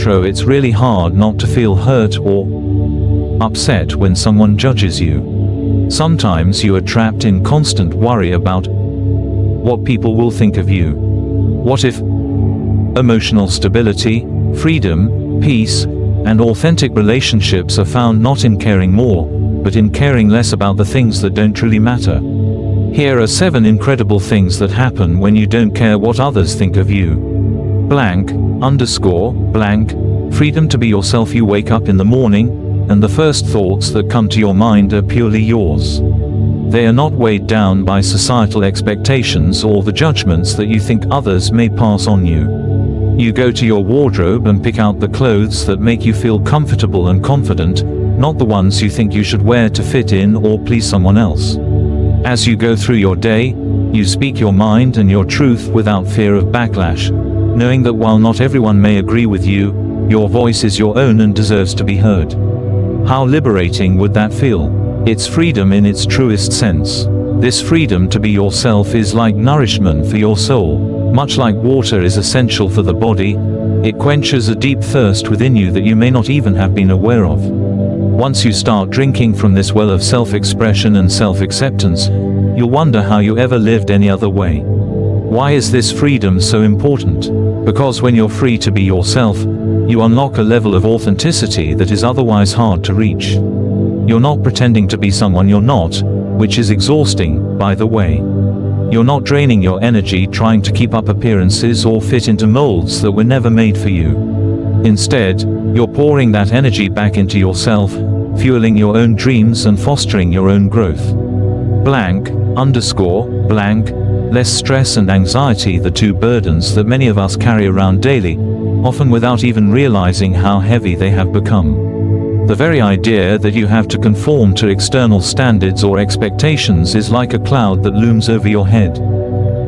intro, it's really hard not to feel hurt or upset when someone judges you. Sometimes you are trapped in constant worry about what people will think of you. What if emotional stability, freedom, peace, and authentic relationships are found not in caring more, but in caring less about the things that don't truly matter? Here are 7 incredible things that happen when you don't care what others think of you. Freedom to be yourself. You wake up in the morning, and the first thoughts that come to your mind are purely yours. They are not weighed down by societal expectations or the judgments that you think others may pass on you. You go to your wardrobe and pick out the clothes that make you feel comfortable and confident, not the ones you think you should wear to fit in or please someone else. As you go through your day, you speak your mind and your truth without fear of backlash, knowing that while not everyone may agree with you, your voice is your own and deserves to be heard. How liberating would that feel? It's freedom in its truest sense. This freedom to be yourself is like nourishment for your soul. Much like water is essential for the body, it quenches a deep thirst within you that you may not even have been aware of. Once you start drinking from this well of self-expression and self-acceptance, you'll wonder how you ever lived any other way. Why is this freedom so important? Because when you're free to be yourself, you unlock a level of authenticity that is otherwise hard to reach. You're not pretending to be someone you're not, which is exhausting, by the way. You're not draining your energy trying to keep up appearances or fit into molds that were never made for you. Instead, you're pouring that energy back into yourself, fueling your own dreams and fostering your own growth. Less stress and anxiety, the 2 burdens that many of us carry around daily, often without even realizing how heavy they have become. The very idea that you have to conform to external standards or expectations is like a cloud that looms over your head.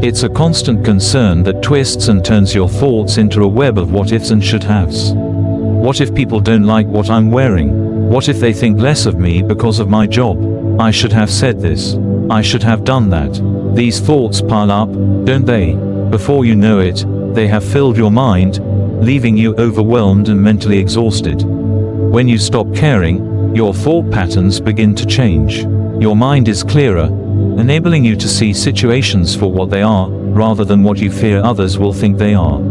It's a constant concern that twists and turns your thoughts into a web of what ifs and should haves. What if people don't like what I'm wearing? What if they think less of me because of my job? I should have said this. I should have done that. These thoughts pile up, don't they? Before you know it, they have filled your mind, leaving you overwhelmed and mentally exhausted. When you stop caring, your thought patterns begin to change. Your mind is clearer, enabling you to see situations for what they are, rather than what you fear others will think they are.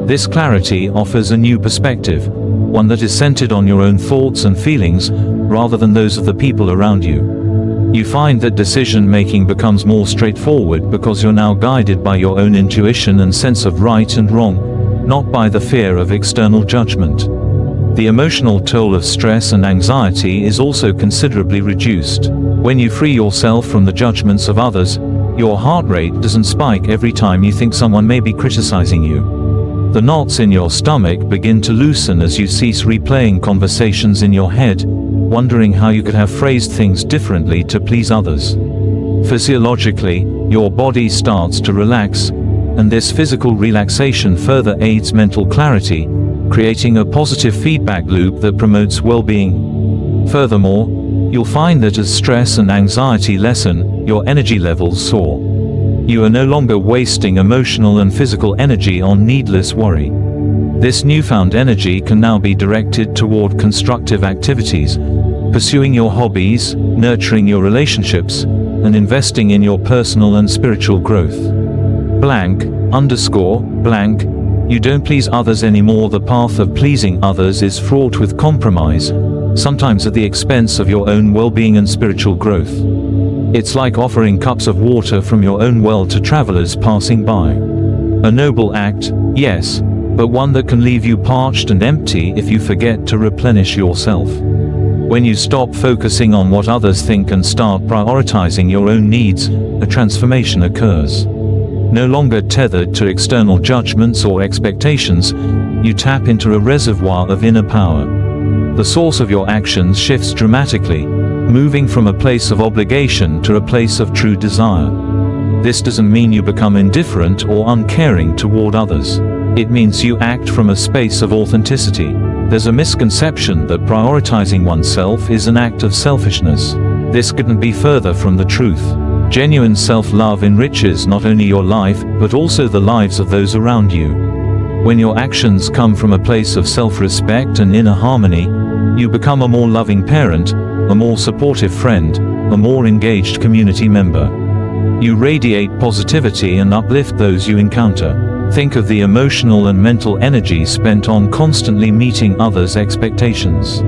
This clarity offers a new perspective, one that is centered on your own thoughts and feelings, rather than those of the people around you. You find that decision-making becomes more straightforward because you're now guided by your own intuition and sense of right and wrong, not by the fear of external judgment. The emotional toll of stress and anxiety is also considerably reduced. When you free yourself from the judgments of others, your heart rate doesn't spike every time you think someone may be criticizing you. The knots in your stomach begin to loosen as you cease replaying conversations in your head, wondering how you could have phrased things differently to please others. Physiologically, your body starts to relax, and this physical relaxation further aids mental clarity, creating a positive feedback loop that promotes well-being. Furthermore, you'll find that as stress and anxiety lessen, your energy levels soar. You are no longer wasting emotional and physical energy on needless worry. This newfound energy can now be directed toward constructive activities, pursuing your hobbies, nurturing your relationships, and investing in your personal and spiritual growth. You don't please others anymore. The path of pleasing others is fraught with compromise, sometimes at the expense of your own well-being and spiritual growth. It's like offering cups of water from your own well to travelers passing by. A noble act, yes, but one that can leave you parched and empty if you forget to replenish yourself. When you stop focusing on what others think and start prioritizing your own needs, a transformation occurs. No longer tethered to external judgments or expectations, you tap into a reservoir of inner power. The source of your actions shifts dramatically, moving from a place of obligation to a place of true desire. This doesn't mean you become indifferent or uncaring toward others. It means you act from a space of authenticity. There's a misconception that prioritizing oneself is an act of selfishness. This couldn't be further from the truth. Genuine self-love enriches not only your life, but also the lives of those around you. When your actions come from a place of self-respect and inner harmony, you become a more loving parent, a more supportive friend, a more engaged community member. You radiate positivity and uplift those you encounter. Think of the emotional and mental energy spent on constantly meeting others' expectations.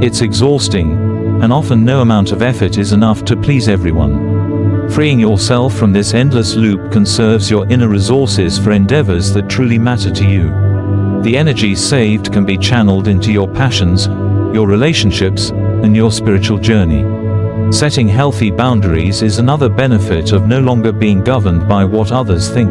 It's exhausting, and often no amount of effort is enough to please everyone. Freeing yourself from this endless loop conserves your inner resources for endeavors that truly matter to you. The energy saved can be channeled into your passions, your relationships, and your spiritual journey. Setting healthy boundaries is another benefit of no longer being governed by what others think.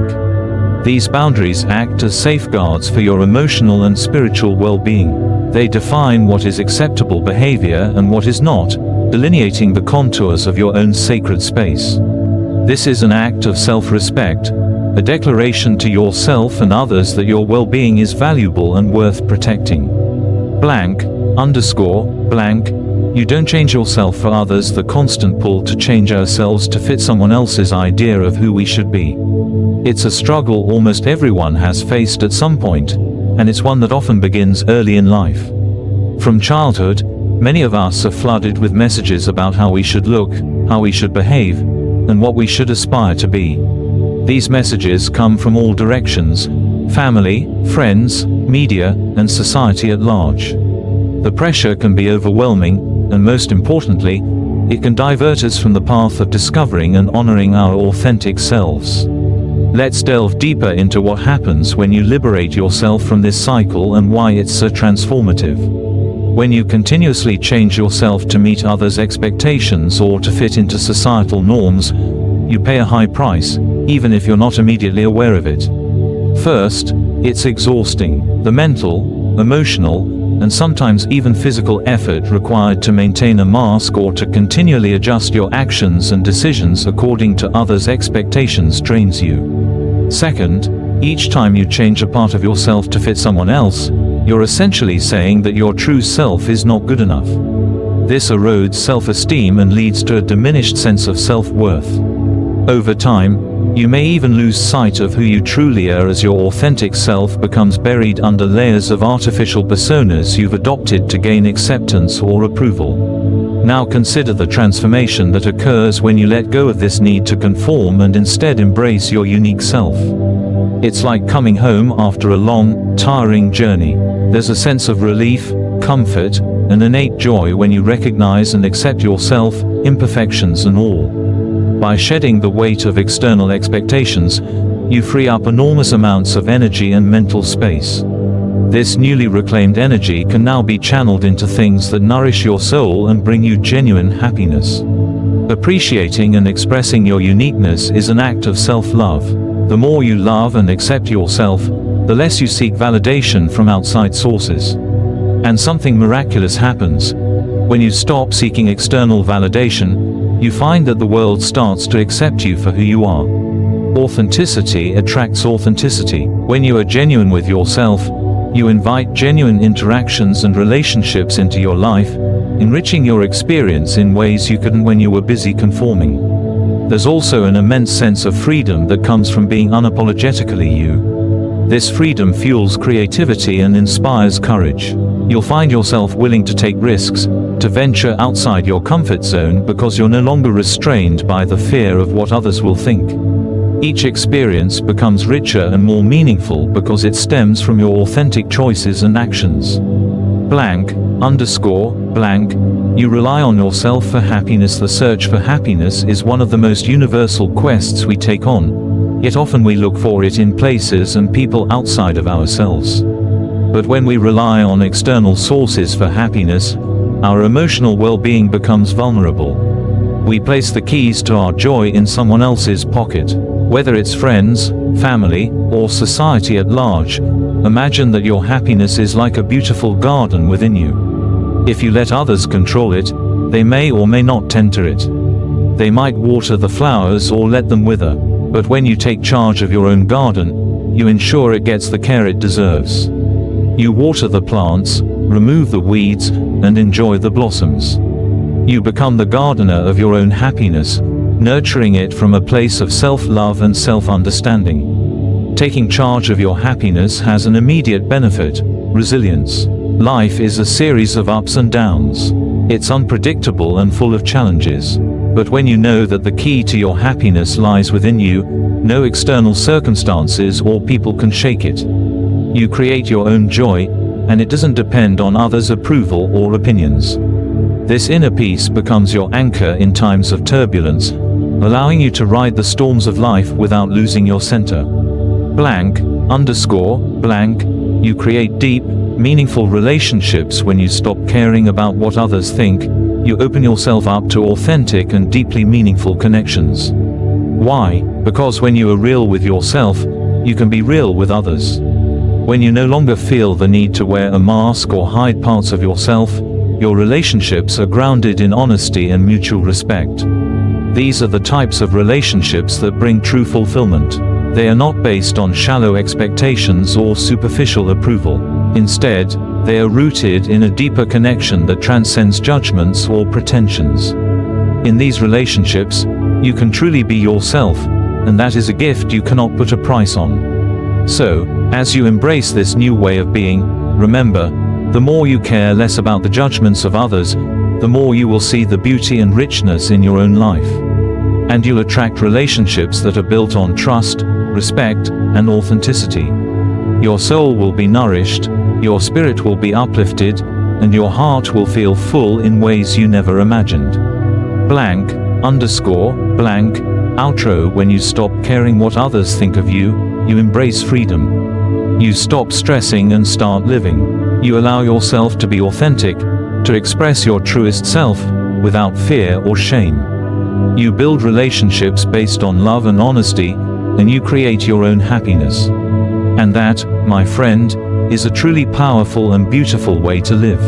These boundaries act as safeguards for your emotional and spiritual well-being. They define what is acceptable behavior and what is not, delineating the contours of your own sacred space. This is an act of self-respect, a declaration to yourself and others that your well-being is valuable and worth protecting. _blank. You don't change yourself for others. The constant pull to change ourselves to fit someone else's idea of who we should be. It's a struggle almost everyone has faced at some point, and it's one that often begins early in life. From childhood, many of us are flooded with messages about how we should look, how we should behave, and what we should aspire to be. These messages come from all directions: family, friends, media, and society at large. The pressure can be overwhelming, and most importantly, it can divert us from the path of discovering and honoring our authentic selves. Let's delve deeper into what happens when you liberate yourself from this cycle and why it's so transformative. When you continuously change yourself to meet others' expectations or to fit into societal norms, you pay a high price, even if you're not immediately aware of it. First, it's exhausting. The mental, emotional, and sometimes even physical effort required to maintain a mask or to continually adjust your actions and decisions according to others' expectations drains you. Second, each time you change a part of yourself to fit someone else, you're essentially saying that your true self is not good enough. This erodes self-esteem and leads to a diminished sense of self-worth. Over time, you may even lose sight of who you truly are as your authentic self becomes buried under layers of artificial personas you've adopted to gain acceptance or approval. Now consider the transformation that occurs when you let go of this need to conform and instead embrace your unique self. It's like coming home after a long, tiring journey. There's a sense of relief, comfort, and innate joy when you recognize and accept yourself, imperfections and all. By shedding the weight of external expectations, you free up enormous amounts of energy and mental space. This newly reclaimed energy can now be channeled into things that nourish your soul and bring you genuine happiness. Appreciating and expressing your uniqueness is an act of self-love. The more you love and accept yourself, the less you seek validation from outside sources. And something miraculous happens. When you stop seeking external validation, you find that the world starts to accept you for who you are. Authenticity attracts authenticity. When you are genuine with yourself, you invite genuine interactions and relationships into your life, enriching your experience in ways you couldn't when you were busy conforming. There's also an immense sense of freedom that comes from being unapologetically you. This freedom fuels creativity and inspires courage. You'll find yourself willing to take risks, to venture outside your comfort zone because you're no longer restrained by the fear of what others will think. Each experience becomes richer and more meaningful because it stems from your authentic choices and actions. _blank. You rely on yourself for happiness. The search for happiness is one of the most universal quests we take on, yet often we look for it in places and people outside of ourselves. But when we rely on external sources for happiness, our emotional well-being becomes vulnerable. We place the keys to our joy in someone else's pocket. Whether it's friends, family, or society at large, imagine that your happiness is like a beautiful garden within you. If you let others control it, they may or may not tend it. They might water the flowers or let them wither. But when you take charge of your own garden, you ensure it gets the care it deserves. You water the plants, remove the weeds, and enjoy the blossoms. You become the gardener of your own happiness, nurturing it from a place of self-love and self-understanding. Taking charge of your happiness has an immediate benefit: resilience. Life is a series of ups and downs. It's unpredictable and full of challenges. But when you know that the key to your happiness lies within you, no external circumstances or people can shake it. You create your own joy, and it doesn't depend on others' approval or opinions. This inner peace becomes your anchor in times of turbulence, allowing you to ride the storms of life without losing your center. Blank_blank, you create deep, meaningful relationships when you stop caring about what others think. You open yourself up to authentic and deeply meaningful connections. Why? Because when you are real with yourself, you can be real with others. When you no longer feel the need to wear a mask or hide parts of yourself, your relationships are grounded in honesty and mutual respect. These are the types of relationships that bring true fulfillment. They are not based on shallow expectations or superficial approval. Instead, they are rooted in a deeper connection that transcends judgments or pretensions. In these relationships, you can truly be yourself, and that is a gift you cannot put a price on. So, as you embrace this new way of being, remember, the more you care less about the judgments of others, the more you will see the beauty and richness in your own life. And you'll attract relationships that are built on trust, respect, and authenticity. Your soul will be nourished, your spirit will be uplifted, and your heart will feel full in ways you never imagined. Blank_blank, outro. When you stop caring what others think of you, you embrace freedom. You stop stressing and start living. You allow yourself to be authentic, to express your truest self, without fear or shame. You build relationships based on love and honesty, and you create your own happiness. And that, my friend, is a truly powerful and beautiful way to live.